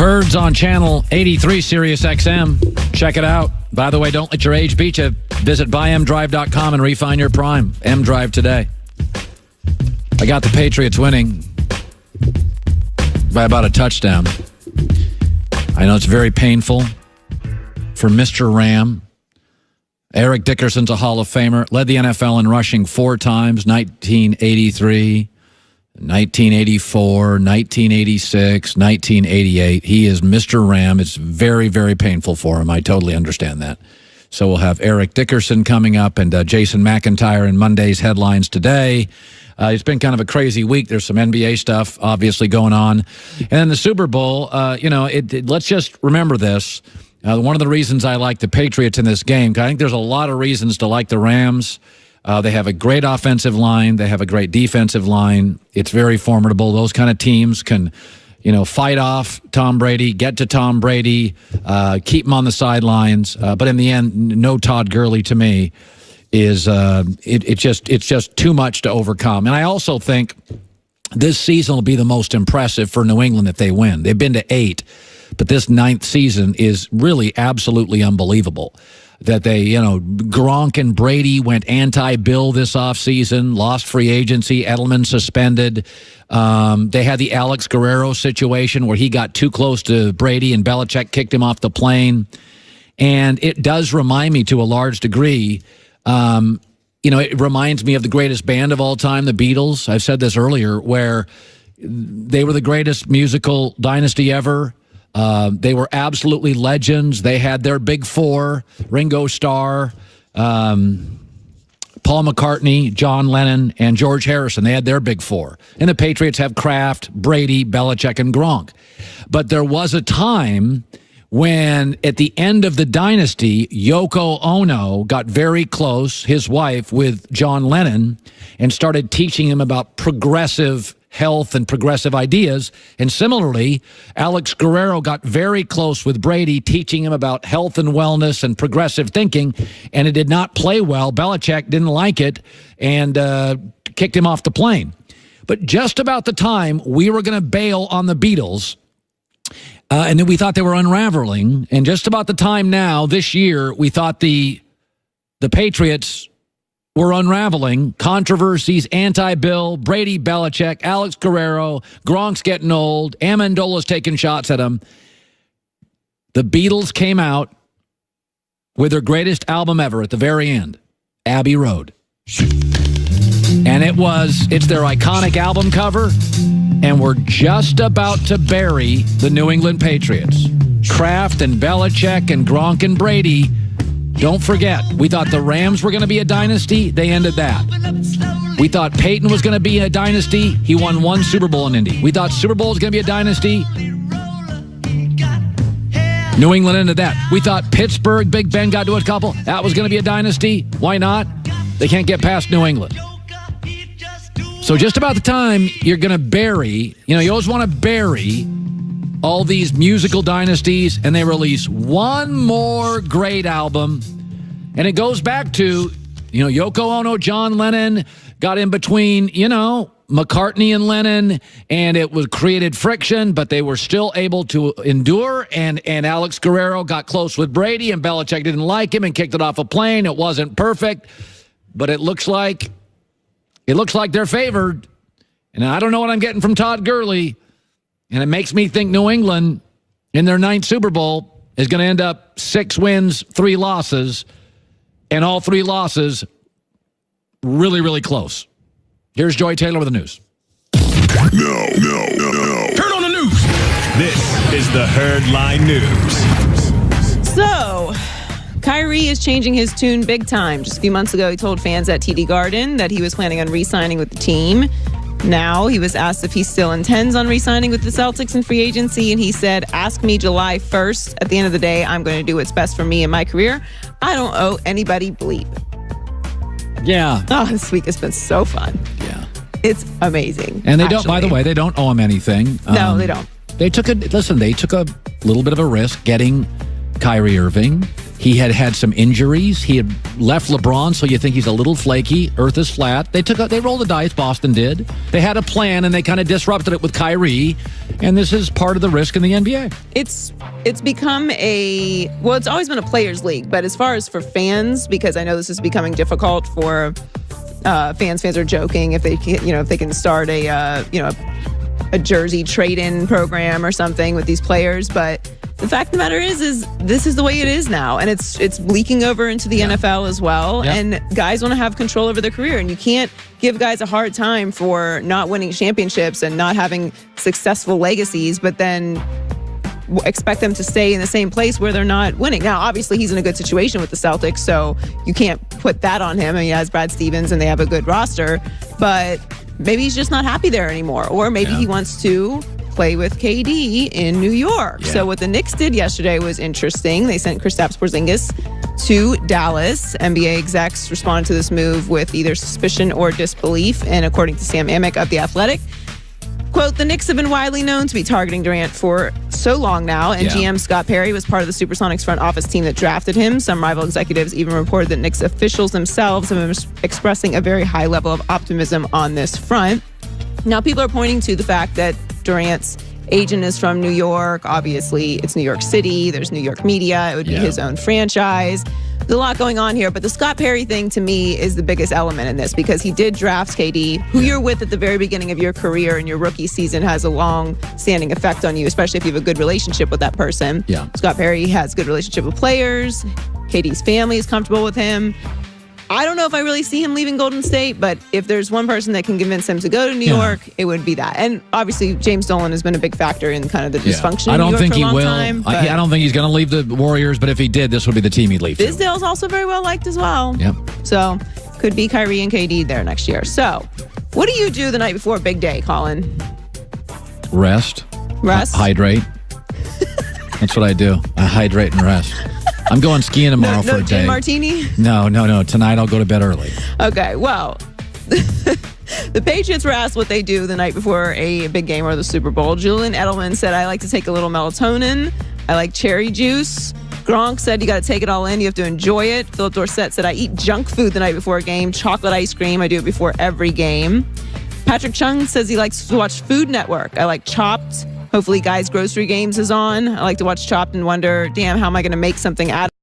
Herds on channel 83 Sirius XM. Check it out. By the way, don't let your age beat you. Visit buymdrive.com and refine your prime. M-Drive today. I got the Patriots winning by about a touchdown. I know it's very painful for Mr. Ram. Eric Dickerson's a Hall of Famer. Led the NFL in rushing 4 times, 1983, 1984, 1986, 1988. He is Mr. Ram. It's very, very painful for him. I totally understand that. So we'll have Eric Dickerson coming up and Jason McIntyre in Monday's headlines today. It's been kind of a crazy week. There's some NBA stuff obviously going on. And then the Super Bowl, let's just remember this. One of the reasons I like the Patriots in this game, I think there's a lot of reasons to like the Rams. They have a great offensive line. They have a great defensive line. It's very formidable. Those kind of teams can, fight off Tom Brady, get to Tom Brady, keep him on the sidelines. But in the end, no Todd Gurley to me is it's just too much to overcome. And I also think this season will be the most impressive for New England if they win. They've been to 8, but this 9th season is really absolutely unbelievable. That they, Gronk and Brady went anti-Bill this offseason, lost free agency, Edelman suspended. They had the Alex Guerrero situation where he got too close to Brady and Belichick kicked him off the plane. And it does remind me to a large degree, it reminds me of the greatest band of all time, the Beatles. I've said this earlier, where they were the greatest musical dynasty ever. They were absolutely legends. They had their big 4, Ringo Starr, Paul McCartney, John Lennon, and George Harrison. They had their big 4. And the Patriots have Kraft, Brady, Belichick, and Gronk. But there was a time when, at the end of the dynasty, Yoko Ono got very close, his wife, with John Lennon and started teaching him about progressive health and progressive ideas. And similarly, Alex Guerrero got very close with Brady, teaching him about health and wellness and progressive thinking, and it did not play well. Belichick didn't like it and kicked him off the plane. But just about the time we were going to bail on the Beatles, and then we thought they were unraveling, and just about the time now, this year, we thought the Patriots were unraveling. Controversies, anti-Bill, Brady, Belichick, Alex Guerrero, Gronk's getting old, Amendola's taking shots at him. The Beatles came out with their greatest album ever at the very end, Abbey Road. And it's their iconic album cover, and we're just about to bury the New England Patriots. Kraft and Belichick and Gronk and Brady. Don't forget, we thought the Rams were going to be a dynasty. They ended that. We thought Peyton was going to be a dynasty. He won 1 Super Bowl in Indy. We thought Super Bowl was going to be a dynasty. New England ended that. We thought Pittsburgh, Big Ben got to a couple. That was going to be a dynasty. Why not? They can't get past New England. So just about the time you're going to bury, you always want to bury all these musical dynasties, and they release one more great album. And it goes back to, Yoko Ono, John Lennon got in between, McCartney and Lennon, and it was created friction, but they were still able to endure. And Alex Guerrero got close with Brady, and Belichick didn't like him and kicked it off a plane. It wasn't perfect, but it looks like they're favored. And I don't know what I'm getting from Todd Gurley. And it makes me think New England, in their 9th Super Bowl, is going to end up 6 wins, 3 losses, and all 3 losses really, really close. Here's Joy Taylor with the news. No. Turn on the news. This is the Herd Line News. So, Kyrie is changing his tune big time. Just a few months ago, he told fans at TD Garden that he was planning on re-signing with the team. Now, he was asked if he still intends on re-signing with the Celtics in free agency, and he said, "Ask me July 1st. At the end of the day, I'm going to do what's best for me and my career. I don't owe anybody bleep." Yeah. Oh, this week has been so fun. Yeah. It's amazing. And they don't, by the way, they don't owe him anything. No, they don't. They took a little bit of a risk getting Kyrie Irving. He had some injuries. He had left LeBron, so you think he's a little flaky. Earth is flat. They rolled the dice. Boston did. They had a plan, and they kind of disrupted it with Kyrie. And this is part of the risk in the NBA. It's become it's always been a players' league, but as far as for fans, because I know this is becoming difficult for fans are joking if they can start a jersey trade-in program or something with these players, but the fact of the matter is this is the way it is now, and it's leaking over into the NFL as well. Yeah. And guys want to have control over their career, and you can't give guys a hard time for not winning championships and not having successful legacies, but then expect them to stay in the same place where they're not winning. Now, obviously, he's in a good situation with the Celtics, so you can't put that on him. I mean, he has Brad Stevens, and they have a good roster, but maybe he's just not happy there anymore, or maybe he wants to play with KD in New York. Yeah. So what the Knicks did yesterday was interesting. They sent Kristaps Porzingis to Dallas. NBA execs responded to this move with either suspicion or disbelief. And according to Sam Amick of The Athletic, quote, the Knicks have been widely known to be targeting Durant for so long now, and GM Scott Perry was part of the Supersonics front office team that drafted him. Some rival executives even reported that Knicks officials themselves have been expressing a very high level of optimism on this front. Now, people are pointing to the fact that Durant's agent is from New York. Obviously, it's New York City. There's New York media. It would be his own franchise. There's a lot going on here, but the Scott Perry thing to me is the biggest element in this because he did draft KD, who you're with at the very beginning of your career, and your rookie season has a long-standing effect on you, especially if you have a good relationship with that person. Yeah. Scott Perry has a good relationship with players. KD's family is comfortable with him. I don't know if I really see him leaving Golden State, but if there's one person that can convince him to go to New York, it would be that. And obviously, James Dolan has been a big factor in kind of the dysfunction in New York for a long time. I don't think he's going to leave the Warriors, but if he did, this would be the team he'd leave to. Fizdale's also very well liked as well. Yep. So could be Kyrie and KD there next year. So what do you do the night before a big day, Colin? Rest. Rest? Hydrate. That's what I do. I hydrate and rest. I'm going skiing tomorrow for a day. Gin martini? No. Tonight I'll go to bed early. Okay, well, the Patriots were asked what they do the night before a big game or the Super Bowl. Julian Edelman said, I like to take a little melatonin. I like cherry juice. Gronk said, you got to take it all in. You have to enjoy it. Philip Dorsett said, I eat junk food the night before a game. Chocolate ice cream. I do it before every game. Patrick Chung says he likes to watch Food Network. I like Chopped. Hopefully, Guys Grocery Games is on. I like to watch Chopped and wonder, damn, how am I going to make something out of